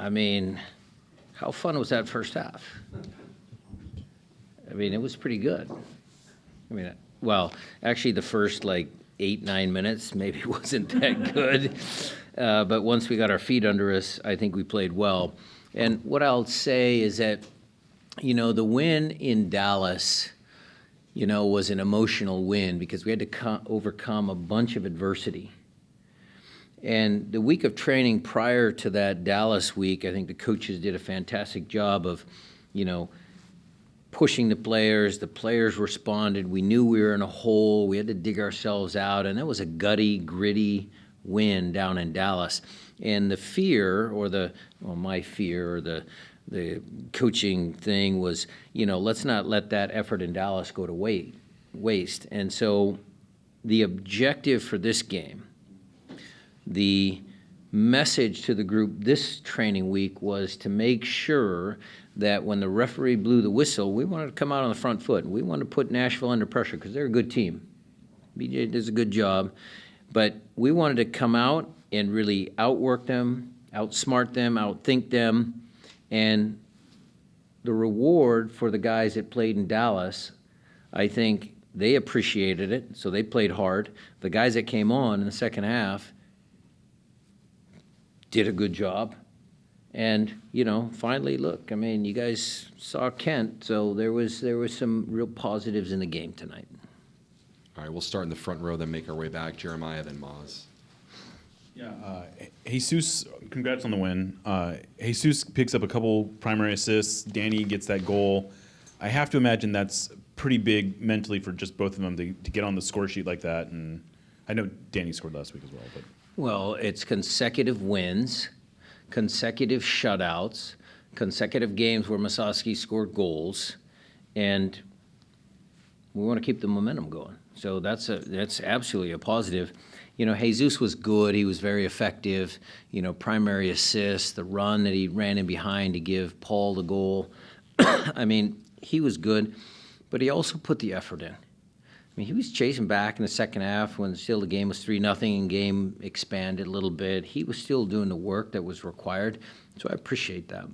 I mean, how fun was that first half? I mean, it was pretty good. I mean, well, actually, the first, 8-9 minutes maybe wasn't that good. But once we got our feet under us, I think we played well. And what I'll say is that, the win in Dallas, was an emotional win because we had to overcome a bunch of adversity. And the week of training prior to that Dallas week, I think the coaches did a fantastic job of, pushing the players. The players responded. We knew we were in a hole. We had to dig ourselves out. And that was a gutty, gritty win down in Dallas. And the fear, my fear, or the coaching thing was, let's not let that effort in Dallas go to waste. And so the objective for this game, the message to the group this training week was to make sure that when the referee blew the whistle, we wanted to come out on the front foot. We wanted to put Nashville under pressure because they're a good team. BJ does a good job. But we wanted to come out and really outwork them, outsmart them, outthink them. And the reward for the guys that played in Dallas, I think they appreciated it, so they played hard. The guys that came on in the second half did a good job. And, finally, look, I mean, you guys saw Kent, so there was some real positives in the game tonight. All right, we'll start in the front row, then make our way back. Jeremiah, then Maz. Yeah, Jesus, congrats on the win. Jesus picks up a couple primary assists. Danny gets that goal. I have to imagine that's pretty big mentally for just both of them to get on the score sheet like that. And I know Danny scored last week as well. But Well, it's consecutive wins, consecutive shutouts, consecutive games where Masowski scored goals, and we want to keep the momentum going. So that's absolutely a positive. Jesus was good. He was very effective. Primary assist, the run that he ran in behind to give Paul the goal. I mean, he was good, but he also put the effort in. I mean, he was chasing back in the second half when still the game was 3-0 and game expanded a little bit. He was still doing the work that was required, so I appreciate that.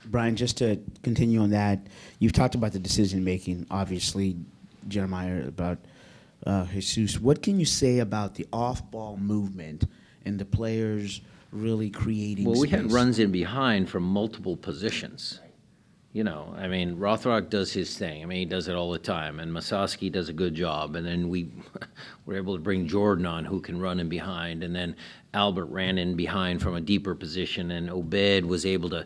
Brian, just to continue on that, you've talked about the decision-making, obviously, Jeremiah, about Jesus. What can you say about the off-ball movement and the players really creating Well, we space? had runs in behind from multiple positions. Rothrock does his thing. I mean, he does it all the time. And Masowski does a good job. And then we were able to bring Jordan on, who can run in behind. And then Albert ran in behind from a deeper position. And Obed was able to,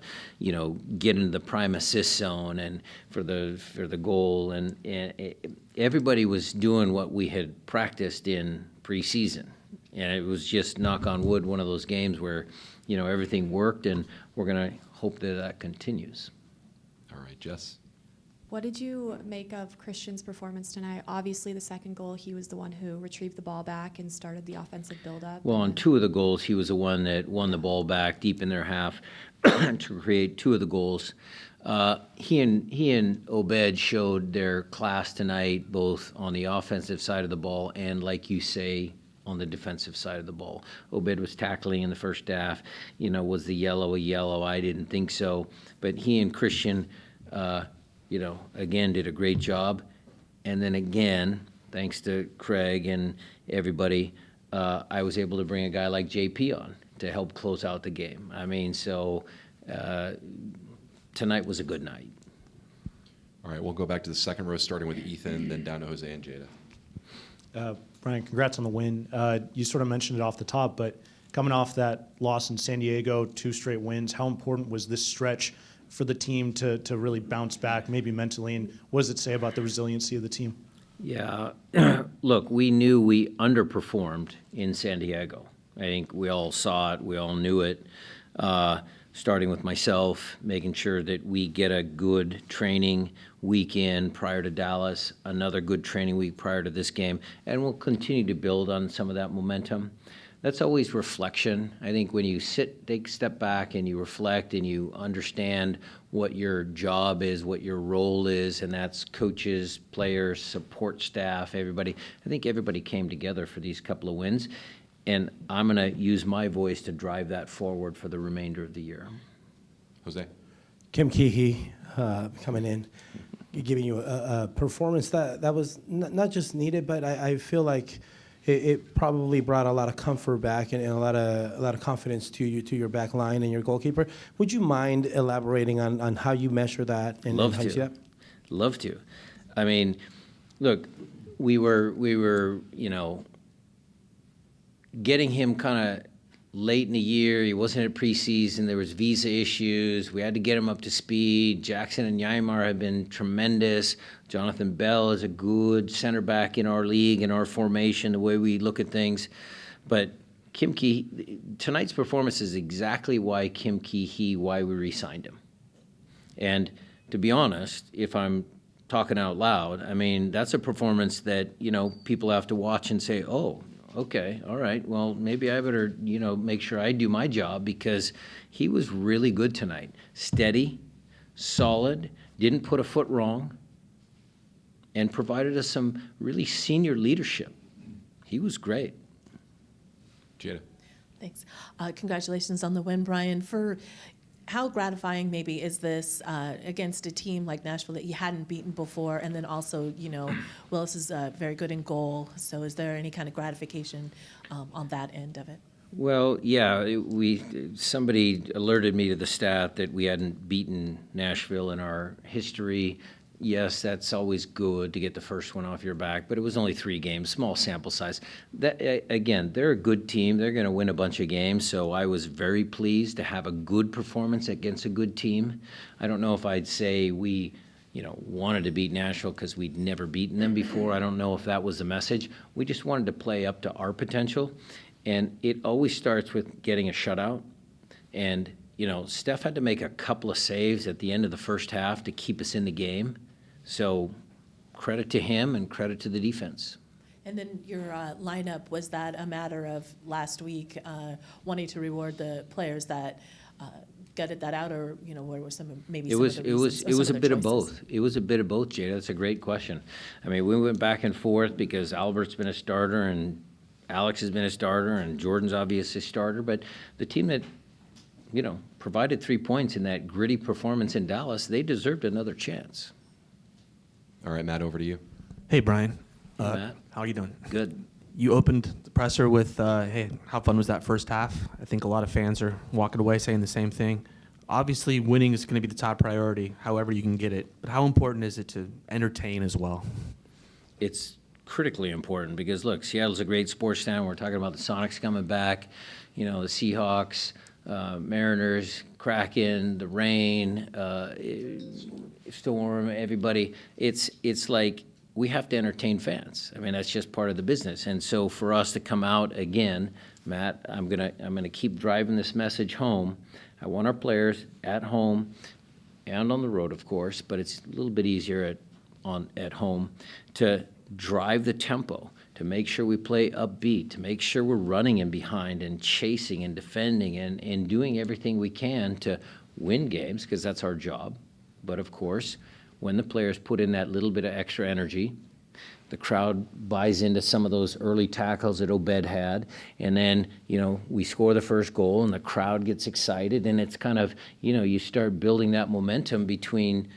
get into the prime assist zone and for the goal. And everybody was doing what we had practiced in preseason. And it was just, knock on wood, one of those games where, everything worked. And we're going to hope that continues. All right, Jess. What did you make of Christian's performance tonight? Obviously, the second goal, he was the one who retrieved the ball back and started the offensive buildup. Well, on two of the goals, he was the one that won the ball back deep in their half to create two of the goals. He and Obed showed their class tonight, both on the offensive side of the ball and, like you say, on the defensive side of the ball. Obed was tackling in the first half. Was the yellow a yellow? I didn't think so. But he and Christian, again, did a great job. And then again, thanks to Craig and everybody, I was able to bring a guy like JP on to help close out the game. I mean, so tonight was a good night. All right, we'll go back to the second row, starting with Ethan, then down to Jose and Jada. Brian, congrats on the win. You sort of mentioned it off the top, but coming off that loss in San Diego, 2 straight wins, how important was this stretch for the team to really bounce back, maybe mentally, and what does it say about the resiliency of the team? Yeah, look, we knew we underperformed in San Diego. I think we all saw it, we all knew it, starting with myself, making sure that we get a good training weekend prior to Dallas, another good training week prior to this game, and we'll continue to build on some of that momentum. That's always reflection. I think when you take a step back and you reflect and you understand what your job is, what your role is, and that's coaches, players, support staff, everybody. I think everybody came together for these couple of wins. and I'm going to use my voice to drive that forward for the remainder of the year. Jose? Kim Keehee coming in, giving you a performance that was not just needed, but I feel like it probably brought a lot of comfort back and a lot of confidence to your back line and your goalkeeper. Would you mind elaborating on how you measure that and Love how you see to. that? Love to. I mean, look, we were, getting him kind of late in the year. He wasn't at preseason. There was visa issues. We had to get him up to speed. Jackson and Yaimar have been tremendous. Jonathan Bell is a good center back in our league, in our formation, the way we look at things. But Kim Keehee, tonight's performance is exactly why why we re-signed him. And to be honest, if I'm talking out loud, I mean, that's a performance that, people have to watch and say, oh, okay, all right, well, maybe I better, make sure I do my job, because he was really good tonight. Steady, solid, didn't put a foot wrong, and provided us some really senior leadership. He was great. Jada? Thanks. Congratulations on the win, Brian. For how gratifying maybe is this against a team like Nashville that you hadn't beaten before, and then also, Willis is very good in goal. So is there any kind of gratification on that end of it? Well, yeah, somebody alerted me to the stat that we hadn't beaten Nashville in our history. Yes, that's always good to get the first one off your back, but it was only 3 games, small sample size. Again, they're a good team. They're going to win a bunch of games, so I was very pleased to have a good performance against a good team. I don't know if I'd say we, wanted to beat Nashville because we'd never beaten them before. I don't know if that was the message. We just wanted to play up to our potential, and it always starts with getting a shutout. And, Steph had to make a couple of saves at the end of the first half to keep us in the game. So credit to him and credit to the defense. And then your lineup, was that a matter of last week wanting to reward the players that gutted that out, or where were some maybe It some was of the reasons, it was a some of bit the of choices? both. It was a bit of both, Jada. That's a great question. I mean, we went back and forth because Albert's been a starter and Alex has been a starter and Jordan's obviously a starter. But the team that provided 3 points in that gritty performance in Dallas, they deserved another chance. All right, Matt, over to you. Hey, Brian. Matt. How are you doing? Good. You opened the presser with, hey, how fun was that first half? I think a lot of fans are walking away saying the same thing. Obviously, winning is going to be the top priority, however you can get it. But how important is it to entertain as well? It's critically important because, look, Seattle's a great sports town. We're talking about the Sonics coming back, the Seahawks, Mariners, Kraken, the rain, storm, everybody. It's like we have to entertain fans. I mean, that's just part of the business. And so for us to come out again, Matt, I'm gonna keep driving this message home. I want our players at home and on the road, of course, but it's a little bit easier at home to drive the tempo, to make sure we play upbeat, to make sure we're running in behind and chasing and defending and doing everything we can to win games, because that's our job. But of course, when the players put in that little bit of extra energy, the crowd buys into some of those early tackles that Obed had, and then, we score the first goal and the crowd gets excited, and it's kind of, you start building that momentum between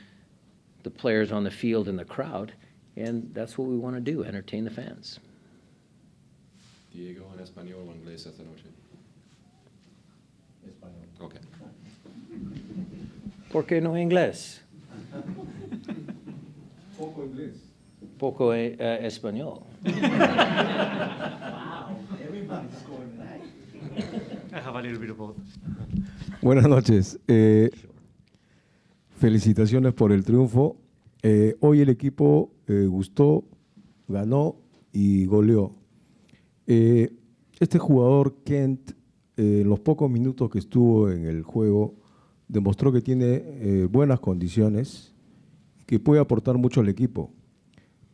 the players on the field and the crowd, and that's what we want to do, entertain the fans. Diego, en español o inglés esta noche? Español. Okay. ¿Por qué no inglés? Poco inglés. Poco español. Everybody's scoring tonight. I have a little bit of both. Buenas noches. Felicitaciones por el triunfo. Hoy el equipo gustó, ganó y goleó. Este jugador, Kent, en los pocos minutos que estuvo en el juego, demostró que tiene buenas condiciones, que puede aportar mucho al equipo.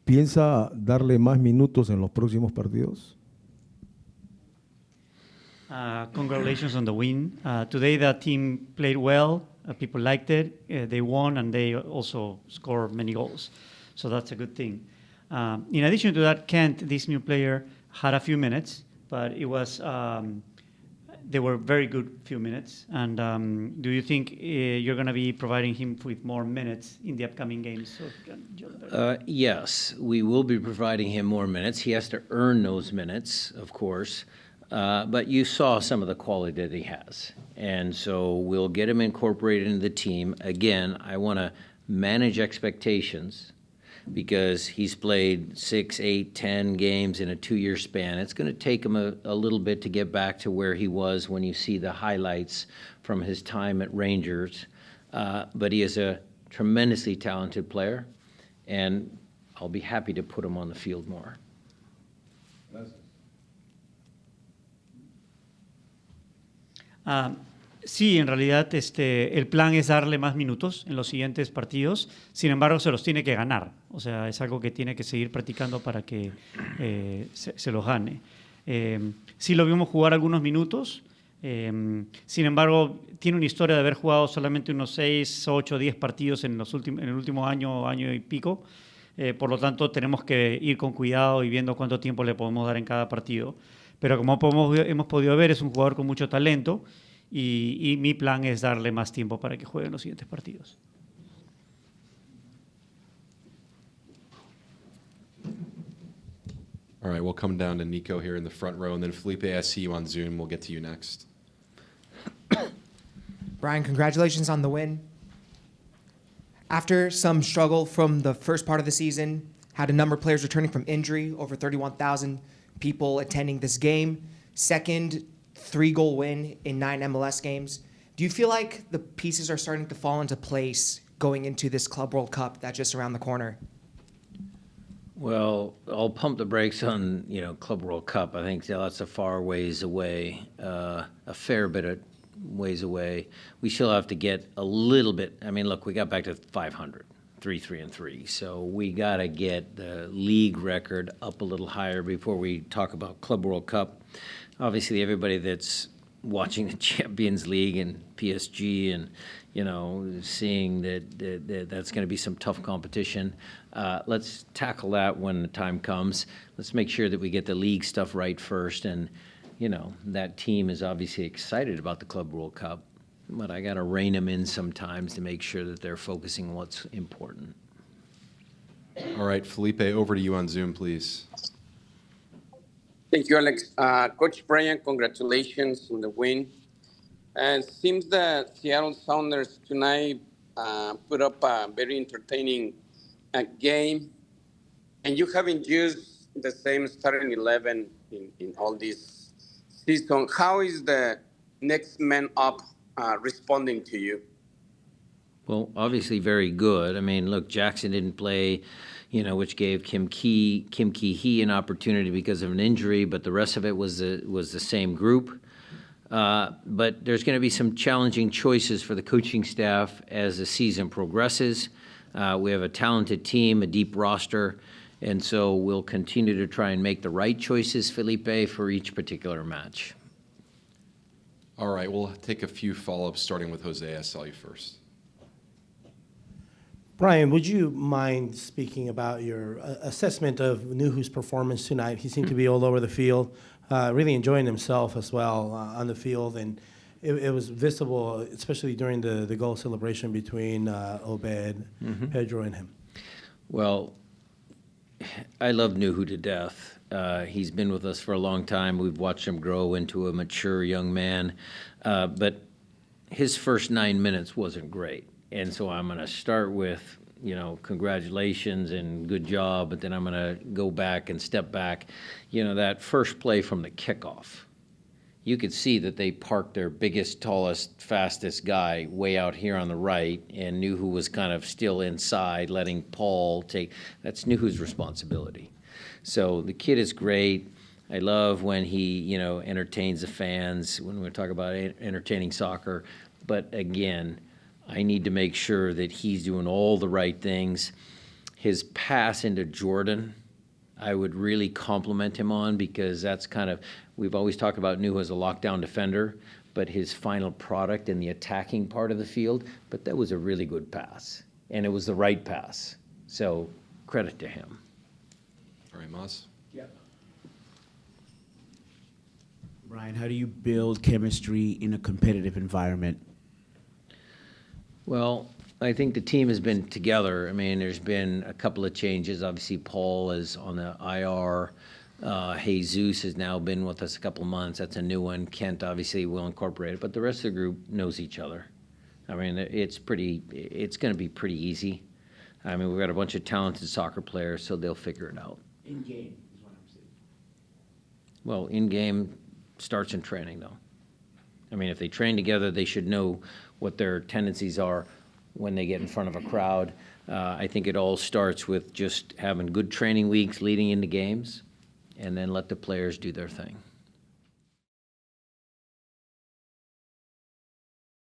¿Piensa darle más minutos en los próximos partidos? Congratulations on the win. Today the team played well. People liked it. They won, and they also scored many goals. So that's a good thing. In addition to that, Kent, this new player, had a few minutes, but it was they were very good few minutes. And do you think you're going to be providing him with more minutes in the upcoming games? Yes, we will be providing him more minutes. He has to earn those minutes, of course. But you saw some of the quality that he has. And so we'll get him incorporated into the team. Again, I want to manage expectations because he's played 6, 8, 10 games in a 2-year span. It's going to take him a little bit to get back to where he was when you see the highlights from his time at Rangers. But he is a tremendously talented player, and I'll be happy to put him on the field more. Sí, en realidad el plan es darle más minutos en los siguientes partidos. Sin embargo, se los tiene que ganar. O sea, es algo que tiene que seguir practicando para que se los gane. Sí lo vimos jugar algunos minutos. Sin embargo, tiene una historia de haber jugado solamente unos 6, 8, 10 partidos en el último año y pico. Por lo tanto, tenemos que ir con cuidado y viendo cuánto tiempo le podemos dar en cada partido. Pero como hemos podido ver, es un jugador con mucho talento y mi plan es darle más tiempo para que juegue en los siguientes partidos. All right, we'll come down to Nico here in the front row, and then Felipe, I see you on Zoom. We'll get to you next. Brian, congratulations on the win. After some struggle from the first part of the season, had a number of players returning from injury, over 31,000 people attending this game. Second 3-goal win in 9 MLS games. Do you feel like the pieces are starting to fall into place going into this Club World Cup that's just around the corner? Well, I'll pump the brakes on, Club World Cup. I think that's a far ways away, a fair bit of ways away. We still have to get a little bit. I mean, look, we got back to 500, 3-3-3. So we got to get the league record up a little higher before we talk about Club World Cup. Obviously, everybody that's watching the Champions League and PSG and, seeing that's going to be some tough competition. Let's tackle that when the time comes. Let's make sure that we get the league stuff right first. And, that team is obviously excited about the Club World Cup, but I got to rein them in sometimes to make sure that they're focusing on what's important. All right, Felipe, over to you on Zoom, please. Thank you, Alex. Coach Brian, congratulations on the win. And it seems that Seattle Sounders tonight put up a very entertaining game. And you haven't used the same starting 11 in all this season. How is the next man up responding to you? Well, obviously very good. I mean, look, Jackson didn't play, which gave Kim Ki-hee an opportunity because of an injury, but the rest of it was the same group. But there's going to be some challenging choices for the coaching staff as the season progresses. We have a talented team, a deep roster, and so we'll continue to try and make the right choices, Felipe, for each particular match. All right, we'll take a few follow-ups, starting with Jose. I saw you first. Brian, would you mind speaking about your assessment of Nuhu's performance tonight? He seemed to be all over the field, really enjoying himself as well on the field, and it was visible, especially during the goal celebration between Obed, Pedro, and him. Well, I love Nuhu to death. He's been with us for a long time. We've watched him grow into a mature young man, but his first 9 minutes wasn't great. And so I'm going to start with, congratulations and good job, but then I'm going to go back and step back. That first play from the kickoff, you could see that they parked their biggest, tallest, fastest guy way out here on the right, and Nuhu was kind of still inside, letting Paul take. That's Nuhu's responsibility. So the kid is great. I love when he, entertains the fans, when we talk about entertaining soccer. But again, I need to make sure that he's doing all the right things. His pass into Jordan, I would really compliment him on, because that's kind of, we've always talked about Nuhu as a lockdown defender, but his final product in the attacking part of the field, but that was a really good pass, and it was the right pass. So credit to him. All right, Maz. Yeah. Brian, how do you build chemistry in a competitive environment? Well, I think the team has been together. I mean, there's been a couple of changes. Obviously, Paul is on the IR. Jesus has now been with us a couple of months. That's a new one. Kent obviously will incorporate it, but the rest of the group knows each other. I mean, it's going to be pretty easy. I mean, we've got a bunch of talented soccer players, so they'll figure it out. In game is what I'm saying. Well, in-game starts in training, though. I mean, if they train together, they should know what their tendencies are when they get in front of a crowd. I think it all starts with just having good training weeks leading into games, and then let the players do their thing.